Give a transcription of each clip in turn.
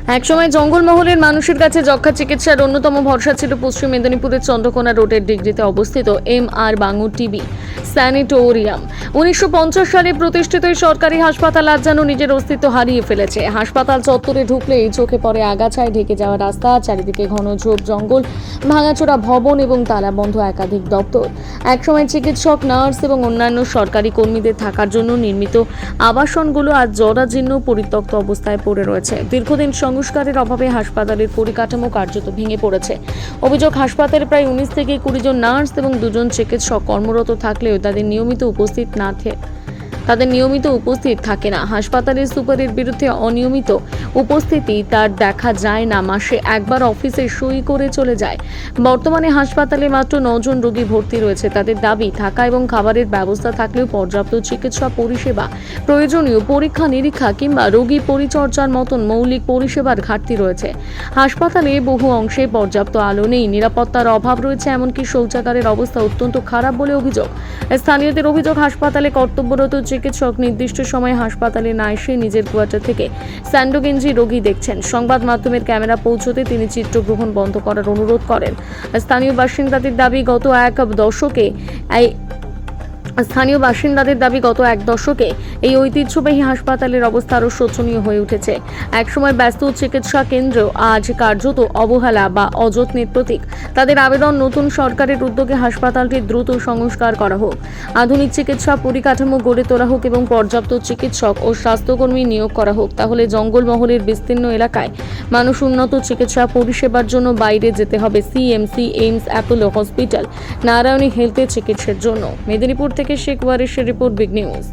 একসময় জঙ্গলমহলের মানুষের কাছে যক্ষ্মা চিকিৎসার অন্যতম ভরসা ছিল পশ্চিম মেদিনীপুরের চন্দ্রকোনা রোডের ডিগ্রিতে অবস্থিত এম.আর. Bangur TB sanatorium. 1950 সালে প্রতিষ্ঠিত এই সরকারি হাসপাতাল আজ যেন নিজের অস্তিত্ব হারিয়ে ফেলেছে। হাসপাতাল চত্বরে ঢুকলেই চোখে পড়ে আগাছায় ঢেকে যাওয়া রাস্তা, চারিদিকে ঘন ঝোপ জঙ্গল, ভাঙাচোরা ভবন এবং তালাবন্ধ একাধিক দপ্তর। একসময় চিকিৎসক, নার্স এবং অন্যান্য সরকারি কর্মীদের থাকার জন্য নির্মিত আবাসনগুলো আজ জরাজীর্ণ পরিত্যক্ত অবস্থায় পড়ে রয়েছে। দীর্ঘদিন সংস্কারের অভাবে হাসপাতালের পরিকাঠামো কার্যত ভেঙে পড়েছে। অভিযোগ, হাসপাতালে প্রায় 19 থেকে 20 জন নার্স এবং 2 জন চিকিৎসক কর্মরত থাকলেও তাদের নিয়মিত উপস্থিত থাকে না। হাসপাতালের সুপারের বিরুদ্ধে অনিয়মিত উপস্থিতি তার দেখা যায় না, মাসে একবার অফিসে সই করে চলে যায়। বর্তমানে হাসপাতালে মাত্র 9 জন রোগী ভর্তি রয়েছে। তাদের দাবি, থাকা এবং খাবারের ব্যবস্থা থাকলেও পর্যাপ্ত চিকিৎসা পরিষেবা, প্রয়োজনীয় পরীক্ষা নিরীক্ষা কিংবা রোগী পরিচর্যার মতন মৌলিক পরিষেবার ঘাটতি রয়েছে। হাসপাতালে বহু অংশে পর্যাপ্ত আলো নেই, নিরাপত্তার অভাব রয়েছে, এমনকি শৌচাগারের অবস্থা অত্যন্ত খারাপ বলে অভিযোগ। স্থানীয়দের অভিযোগ, হাসপাতালে কর্তব্যরত চিকিৎসক নির্দিষ্ট সময়ে হাসপাতালে না এসে নিজের কোয়ার্টার থেকে স্যান্ডোগেঞ্জি রোগী দেখছেন। সংবাদ মাধ্যমের ক্যামেরা পৌঁছতে তিনি চিত্রগ্রহণ বন্ধ করার অনুরোধ করেন। স্থানীয় বাসিন্দাদের দাবি, গত এক দশকে এই ঐতিহ্যবাহী হাসপাতালের অবস্থা আরও শোচনীয় হয়ে উঠেছে। একসময় ব্যস্ত চিকিৎসা কেন্দ্র আজ কার্যত অবহেলা বা অযত্নের প্রতীক। তাদের আবেদন, নতুন সরকারের উদ্যোগে হাসপাতালটি দ্রুত সংস্কার করা হোক, আধুনিক চিকিৎসা পরিকাঠামো গড়ে তোলা হোক এবং পর্যাপ্ত চিকিৎসক ও স্বাস্থ্যকর্মী নিয়োগ করা হোক। তাহলে জঙ্গলমহলের বিস্তীর্ণ এলাকায় মানুষ উন্নত চিকিৎসা পরিষেবার জন্য বাইরে যেতে হবে CMC, AIIMS, Apollo hospital, Narayani হেলথে চিকিৎসার জন্য। মেদিনীপুর থেকে শেখ ওয়ারিশের রিপোর্ট, বিগ নিউজ।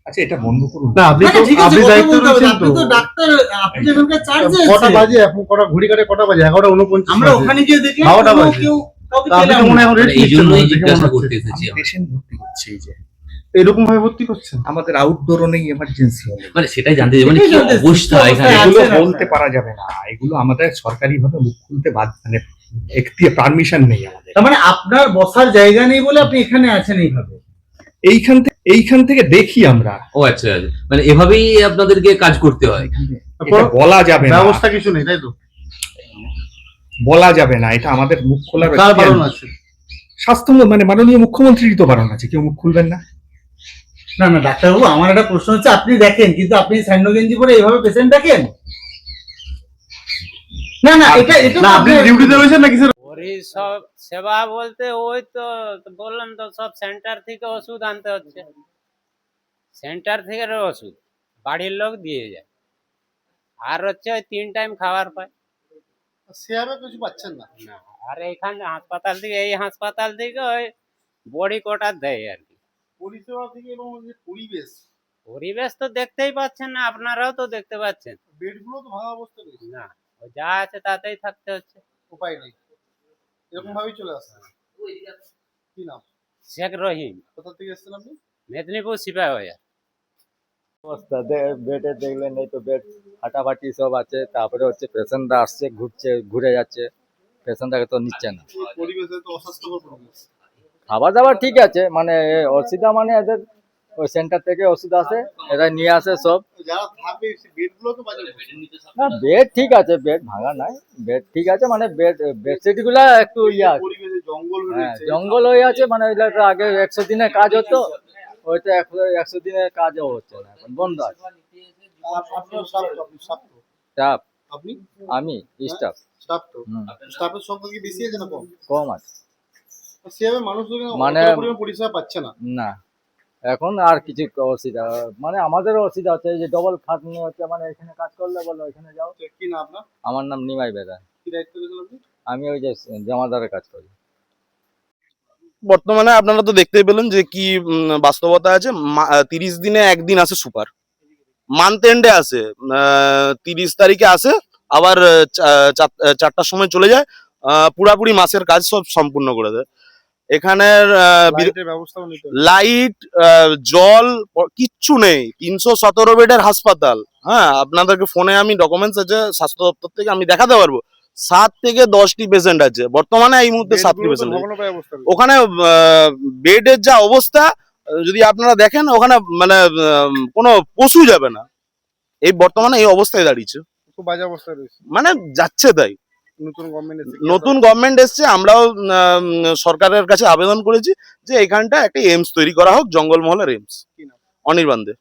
আচ্ছা, এটা বন্ধ করুন না, আপনি তো ঠিক আছে, আপনি কথা দায়িত্ব বলতে হবে না। রয়েছেন আপনি তো। তো ডাক্তার, আপনি এখানকার চার্জে কটা আছেন। বাজে এখন? ঘড়ি কাটে কটা বাজে? 11:49 আমরা ওখানে গিয়ে দেখলাম 12টা কোনো বাজে। কেউ কাউকে তা আপনি পেলাম তো মনে না। হয় এখন রেট এই জন্যই দেখে মনে জিজ্ঞাসা হচ্ছে। করতে এসেছি আমরা। পেশেন্ট ভর্তি করছে, এই যে এরকম ভাবে ভর্তি করছেন? আমাদের আউটডোরও নেই, এমার্জেন্সি মানে সেটাই জানতে চাই, মানে সেটাই কি জানতে চাই, অবস্থা কি এখানে। অবস্থায় এগুলো আছেন বলতে আপনারা? পারা যাবে না, এগুলো আমাদের সরকারি ভাবে মুখ খুলতে মানে একটি পারমিশন নেই আমাদের। তার মানে আপনার বসার জায়গা নেই বলে আপনি এখানে আছেন এইভাবে? এইখান থেকে দেখি আমরা, ও আচ্ছা, মানে এভাবেই আপনাদেরকে কাজ করতে হয়। এটা বলা যাবে না, ব্যবস্থা কিছু নেই, তাই তো? বলা যাবে না, এটা আমাদের মুখ খোলার কার বারণ আছে? স্বাস্থ্য মানে মাননীয় মুখ্যমন্ত্রীরই তো বারণ আছে, কেউ মুখ খুলবেন না। না না ডাক্তারবাবু, আমার একটা প্রশ্ন হচ্ছে, আপনি দেখেন কিন্তু আপনি স্যান্ডো গেঞ্জি পরে এইভাবে পেশেন্ট দেখেন? না না, এটা এটা না, আপনি ডিউটিতে রয়েছেন না কিছু? ওরই সব সেবা বলতে ওই তো বললাম তো, সব সেন্টার থেকে ওষুধ আনতে হচ্ছে, সেন্টার থেকে ওষুধ বাড়ির লোক দিয়ে যায়, আর হচ্ছে ওই 3 টাইম খাবার পায় সেভাবে কিছু পাচ্ছেন না। না। আর এইখানে এই হাসপাতাল থেকে ওই বডি কোটার দেয় আর কি। পরিষেবা থেকে এবং যে পরিবেশ, পরিবেশ তো দেখতেই পাচ্ছেন না, আপনারাও তো দেখতে পাচ্ছেন বেডগুলো তো ভাঙা অবস্থা রয়েছে। না, ওই যা আছে তাতেই থাকতে হচ্ছে। উপায় নেই, এরকম ভাবেই চলে আসছে। কি নাম? শেখ রহিম, কোথা থেকে এসেছেন আপনি? মেদিনীপুর সিপাহী বাজার। অবস্থা বেডে দেখলেন, এই তো বেড ফাটাফাটি সব আছে, তারপরে হচ্ছে পেশেন্টরা আসছে, ঘুরে যাচ্ছে, পেশেন্টটাকে তো নিচ্ছে না। এই পরিবেশে তো অস্বাস্থ্যকর পরিবেশ। খাবার দাবার ঠিক আছে, মানে অসুবিধা মানে এদের ওই সেন্টার থেকে ওষুধ আসে, এরা নিয়ে আসে সব। যারা থাকবে সেই বেডগুলো তো বাজে অবস্থা। না, বেড ঠিক আছে, বেড ভাঙা নাই, বেড ঠিক আছে, মানে বেডশিট গুলা একটু ইয়া, পরিবেশে জঙ্গল হ্যাঁ রয়েছে। জঙ্গল হয়ে আছে, মানে ওইটা আগে 100 দিনের কাজ হতো, ওইটা 100 দিনের কাজও হচ্ছে না, এখন বন্ধ আছে। আপনার স্টাফ তো, আপনি স্টাফ তো? স্টাফ? আপনি আমি স্টাফ। স্টাফ তো? স্টাফের সংখ্যা কি বেশি আছে না কম? কম আছে, সেভাবে মানুষ মানে পরিমাণ পরিষেবা পাচ্ছে না। না এখন আর কিছু অসুবিধা, মানে আমাদেরও অসুবিধা হচ্ছে, এই যে ডবল খাটনি হচ্ছে, মানে এখানে কাজ করলে বলো এখানে যাও। কি না আপনার? আমার নাম নিমাই বেদা, কি দায়িত্ব রয়েছেন আপনি? আমি ওই যে জমাদারের কাজ করি। বর্তমানে আপনারা তো দেখতেই পেলেন যে কি বাস্তবতা আছে। 30 দিনে একদিন আসে সুপার, মান্থ এন্ডে আসে, 30 তারিখে আসে, আবার 4টার সময় চলে যায়, পুরাপুরি মাসের কাজ সব সম্পূর্ণ করে দেয়। এখানের লাইটের ব্যবস্থাও নিতে হবে। লাইট, জল কিচ্ছু নেই। 317 বেডের হাসপাতাল। হ্যাঁ, আপনাদেরকে ফোনে আমি ডকুমেন্টস আছে স্বাস্থ্য দপ্তর থেকে, আমি দেখাতে পারবো। 7 থেকে 10টি পেশেন্ট আছে বর্তমানে, এই মুহূর্তে 7টি বেডগুলো তো পেশেন্ট। ভগ্নপ্রায় অবস্থা রয়েছে। ওখানে বেডের যা অবস্থা, যদি আপনারা দেখেন ওখানে মানে কোনো পশু যাবে না। এই বর্তমানে এই অবস্থায় দাঁড়িয়েছে, খুব বাজে অবস্থায় রয়েছে। মানে যাচ্ছে তাই। নতুন গভর্নমেন্ট এসে নতুন গভর্নমেন্ট এসছে, আমরাও সরকারের কাছে আবেদন করেছি যে এখানটা একটা এইমস তৈরি করা হোক, জঙ্গলমহলের এইমস। কি নাম? অনির্বাণ দে।